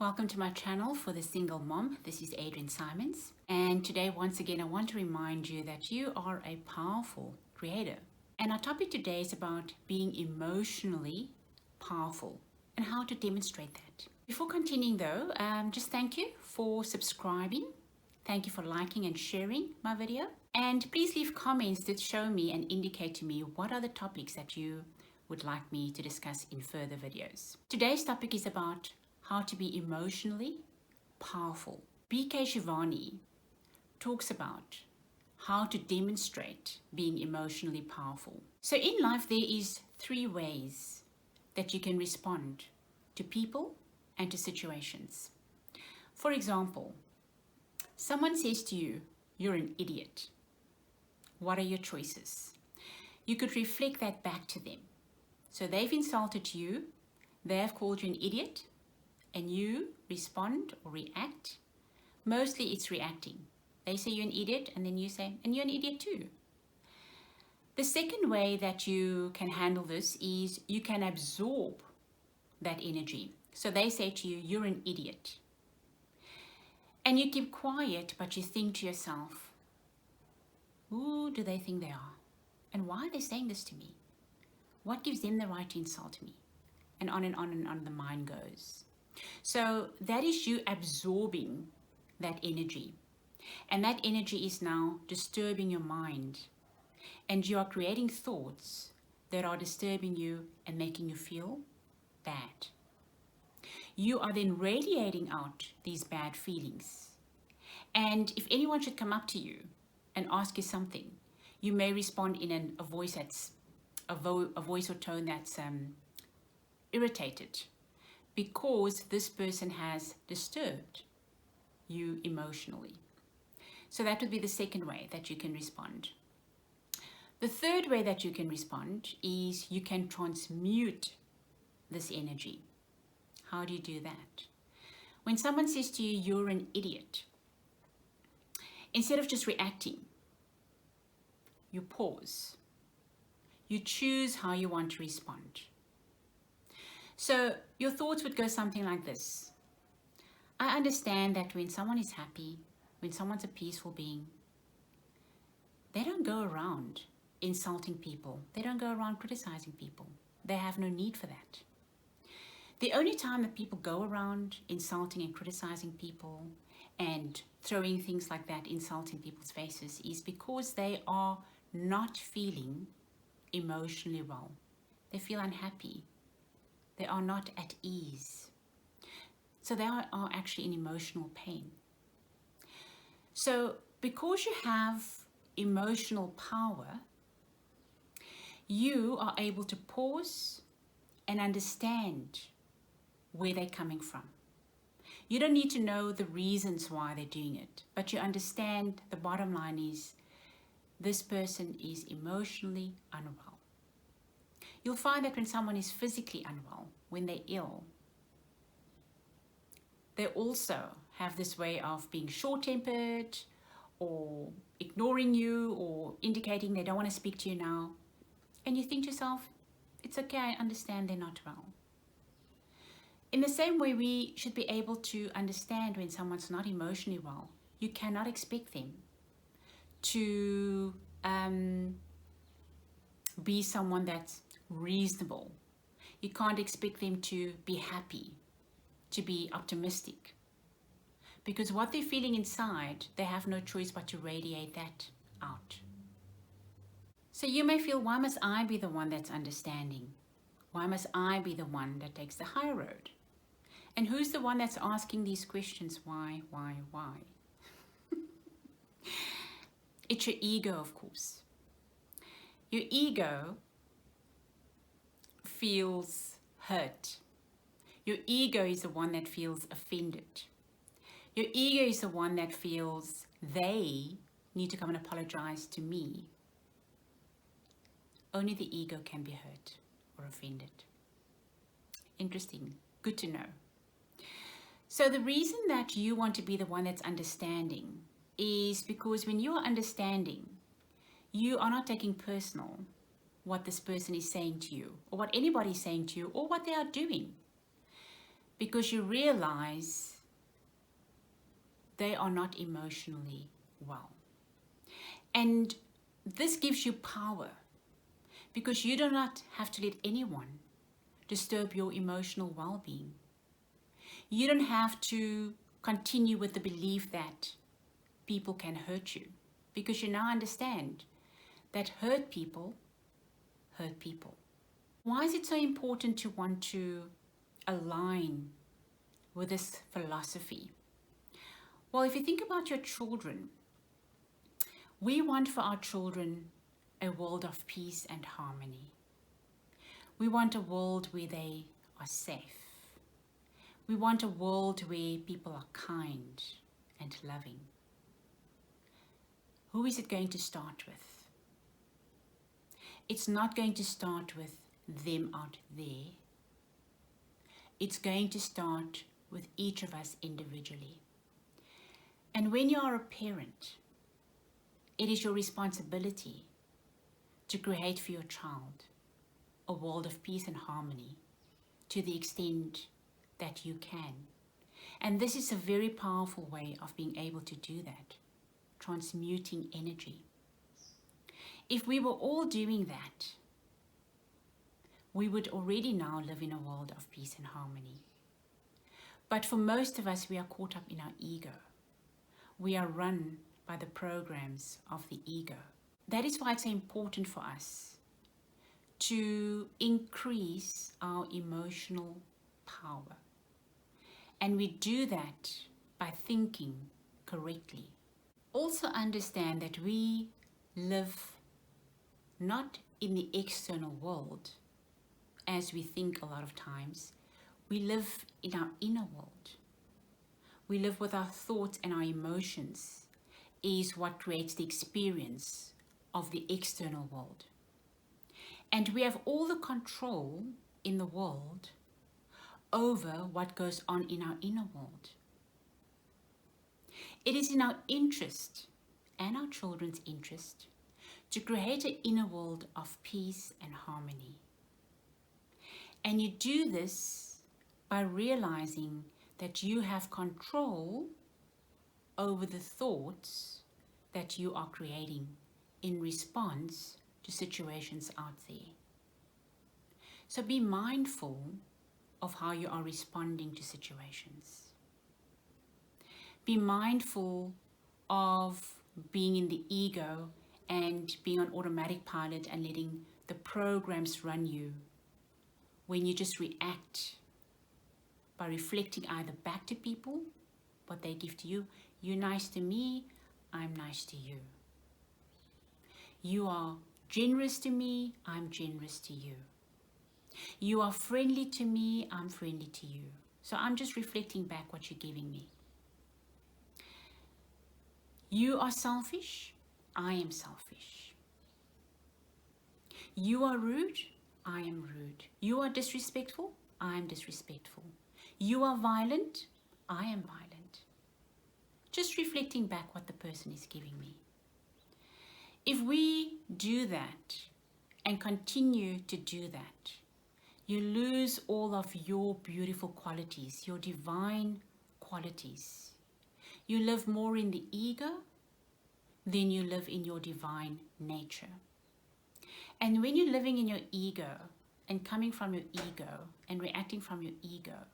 Welcome to my channel for the single mom. This is Adrienne Simons, and today once again I want to remind you that you are a powerful creator. And our topic today is about being emotionally powerful and how to demonstrate that. Before continuing though, just thank you for subscribing. Thank you for liking and sharing my video. And please leave comments that show me and indicate to me what are the topics that you would like me to discuss in further videos. Today's topic is about how to be emotionally powerful. B.K. Shivani talks about how to demonstrate being emotionally powerful. So in life there is 3 ways that you can respond to people and to situations. For example, someone says to you, "You're an idiot." What are your choices? You could reflect that back to them. So they've insulted you, they have called you an idiot, and you respond or react. Mostly it's reacting. They say you're an idiot, and then you say, and you're an idiot too. The second way that you can handle this is you can absorb that energy. So they say to you, "You're an idiot." And you keep quiet, but you think to yourself, who do they think they are? And why are they saying this to me? What gives them the right to insult me? And on and on and on the mind goes. So that is you absorbing that energy. And that energy is now disturbing your mind. And you are creating thoughts that are disturbing you and making you feel bad. You are then radiating out these bad feelings. And if anyone should come up to you and ask you something, you may respond in a voice that's a voice or tone that's irritated, because this person has disturbed you emotionally. So that would be the second way that you can respond. The third way that you can respond is you can transmute this energy. How do you do that? When someone says to you, "You're an idiot," instead of just reacting, you pause. You choose how you want to respond. So your thoughts would go something like this. I understand that when someone is happy, when someone's a peaceful being, they don't go around insulting people. They don't go around criticizing people. They have no need for that. The only time that people go around insulting and criticizing people and throwing things like that, insulting people's faces, is because they are not feeling emotionally well. They feel unhappy. They are not at ease. So they are actually in emotional pain. So because you have emotional power, you are able to pause and understand where they're coming from. You don't need to know the reasons why they're doing it, but you understand the bottom line is this person is emotionally unwell. You'll find that when someone is physically unwell, when they're ill, they also have this way of being short-tempered or ignoring you or indicating they don't want to speak to you now. And you think to yourself, it's okay, I understand they're not well. In the same way, we should be able to understand when someone's not emotionally well. You cannot expect them to be someone that's reasonable. You can't expect them to be happy, to be optimistic, because what they're feeling inside, they have no choice but to radiate that out. So you may feel, why must I be the one that's understanding? Why must I be the one that takes the high road? And who's the one that's asking these questions? Why? It's your ego, of course. Your ego feels hurt. Your ego is the one that feels offended. Your ego is the one that feels they need to come and apologize to me. Only the ego can be hurt or offended. Interesting. Good to know. So the reason that you want to be the one that's understanding is because when you are understanding, you are not taking personal what this person is saying to you or what anybody is saying to you or what they are doing. because you realize they are not emotionally well. And this gives you power because you do not have to let anyone disturb your emotional well-being. You don't have to continue with the belief that people can hurt you because you now understand that hurt people hurt people. Why is it so important to want to align with this philosophy? Well, if you think about your children, we want for our children a world of peace and harmony. We want a world where they are safe. We want a world where people are kind and loving. Who is it going to start with? It's not going to start with them out there. It's going to start with each of us individually. And when you are a parent, it is your responsibility to create for your child a world of peace and harmony to the extent that you can. And this is a very powerful way of being able to do that, transmuting energy. If we were all doing that, we would already now live in a world of peace and harmony. But for most of us, we are caught up in our ego. We are run by the programs of the ego. That is why it's important for us to increase our emotional power. And we do that by thinking correctly. Also understand that we live not in the external world as we think a lot of times. We live in our inner world. We live with our thoughts, and our emotions is what creates the experience of the external world. And we have all the control in the world over what goes on in our inner world. It is in our interest and our children's interest to create an inner world of peace and harmony. And you do this by realizing that you have control over the thoughts that you are creating in response to situations out there. So be mindful of how you are responding to situations. Be mindful of being in the ego and being on automatic pilot and letting the programs run you when you just react by reflecting either back to people what they give to you. You're nice to me, I'm nice to you. You are generous to me, I'm generous to you. You are friendly to me, I'm friendly to you. So I'm just reflecting back what you're giving me. You are selfish, I am selfish. You are rude, I am rude. You are disrespectful, I am disrespectful. You are violent, I am violent. Just reflecting back what the person is giving me. If we do that and continue to do that, you lose all of your beautiful qualities, your divine qualities. You live more in the ego than you live in your divine nature. And when you're living in your ego and coming from your ego and reacting from your ego,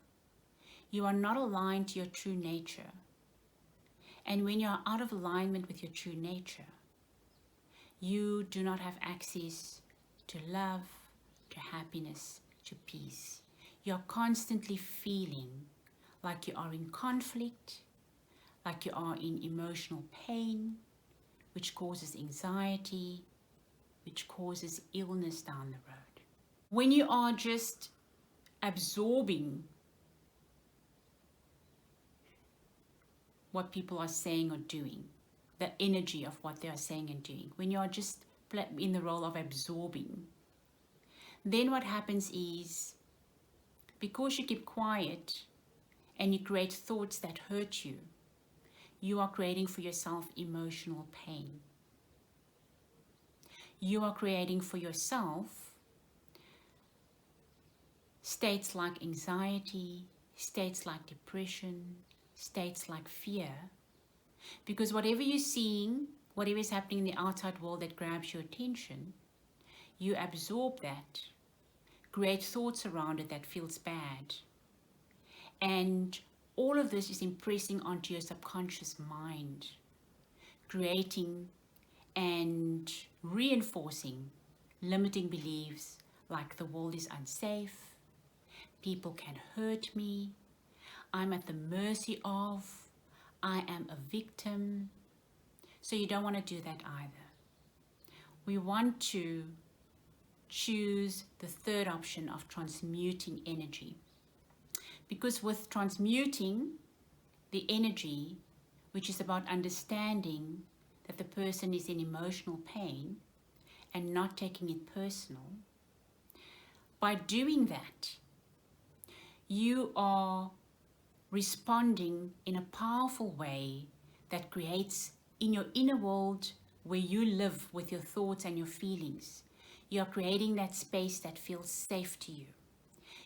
you are not aligned to your true nature. And when you are out of alignment with your true nature, you do not have access to love, to happiness, to peace. You're constantly feeling like you are in conflict, like you are in emotional pain, which causes anxiety, which causes illness down the road. When you are just absorbing what people are saying or doing, the energy of what they are saying and doing, when you are just in the role of absorbing, then what happens is, because you keep quiet and you create thoughts that hurt you, you are creating for yourself emotional pain. You are creating for yourself states like anxiety, states like depression, states like fear. Because whatever you're seeing, whatever is happening in the outside world that grabs your attention, you absorb that, create thoughts around it that feels bad. And all of this is impressing onto your subconscious mind, creating and reinforcing limiting beliefs like the world is unsafe, people can hurt me, I'm at the mercy of, I am a victim. So you don't want to do that either. We want to choose the third option of transmuting energy. Because with transmuting the energy, which is about understanding that the person is in emotional pain and not taking it personal, by doing that, you are responding in a powerful way that creates in your inner world where you live with your thoughts and your feelings. You are creating that space that feels safe to you.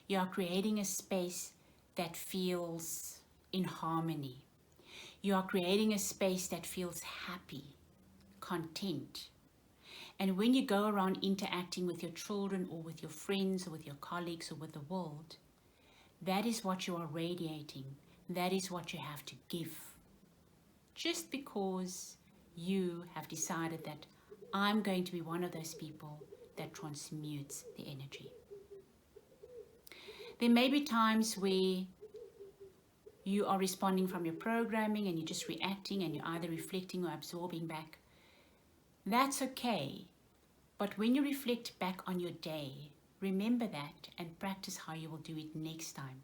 You are creating a space that feels in harmony. You are creating a space that feels happy, content. And when you go around interacting with your children or with your friends or with your colleagues or with the world, that is what you are radiating. That is what you have to give. Just because you have decided that I'm going to be one of those people that transmutes the energy. There may be times where you are responding from your programming and you're just reacting and you're either reflecting or absorbing back. That's okay. But when you reflect back on your day, remember that and practice how you will do it next time.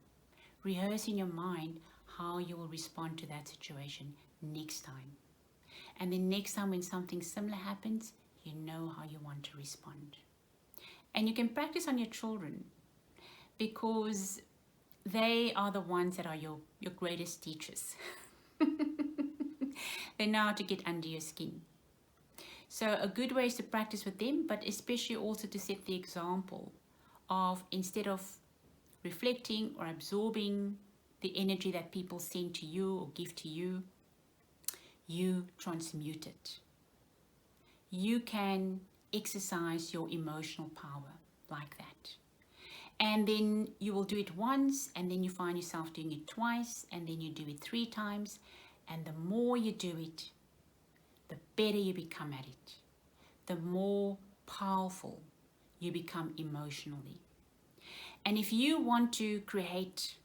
Rehearse in your mind how you will respond to that situation next time. And then next time when something similar happens, you know how you want to respond. And you can practice on your children because they are the ones that are your greatest teachers. They know how to get under your skin. So a good way is to practice with them, but especially also to set the example of, instead of reflecting or absorbing the energy that people send to you or give to you, you transmute it. You can exercise your emotional power like that. And then you will do it once, and then you find yourself doing it twice, and then you do it 3 times. And the more you do it, the better you become at it. The more powerful you become emotionally. And if you want to create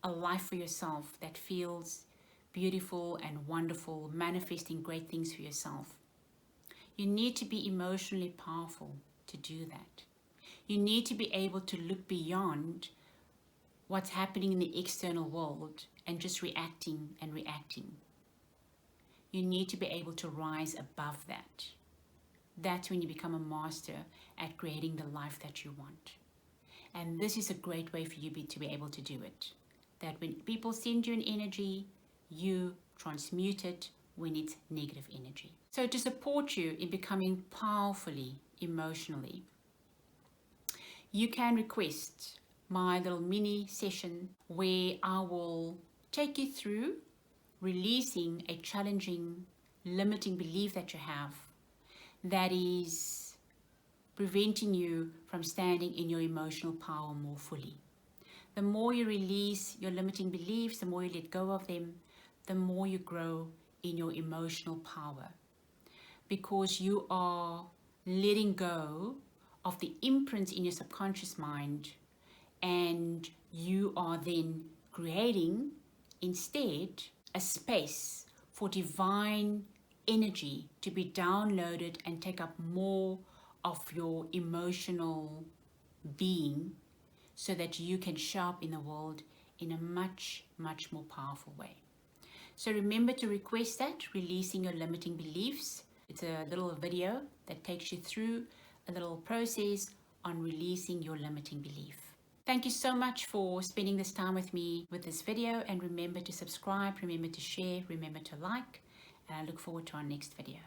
a life for yourself that feels beautiful and wonderful, manifesting great things for yourself, you need to be emotionally powerful to do that. You need to be able to look beyond what's happening in the external world and just reacting and reacting. You need to be able to rise above that. That's when you become a master at creating the life that you want. And this is a great way for you to be able to do it. That when people send you an energy, you transmute it when it's negative energy. So to support you in becoming powerfully emotionally, you can request my little mini session where I will take you through releasing a challenging, limiting belief that you have that is preventing you from standing in your emotional power more fully. The more you release your limiting beliefs, the more you let go of them, the more you grow in your emotional power. Because you are letting go of the imprints in your subconscious mind, and you are then creating instead a space for divine energy to be downloaded and take up more of your emotional being, so that you can show up in the world in a much, much more powerful way. So remember to request that, releasing your limiting beliefs. It's a little video that takes you through a little process on releasing your limiting belief. Thank you so much for spending this time with me with this video, and remember to subscribe, remember to share, remember to like, and I look forward to our next video.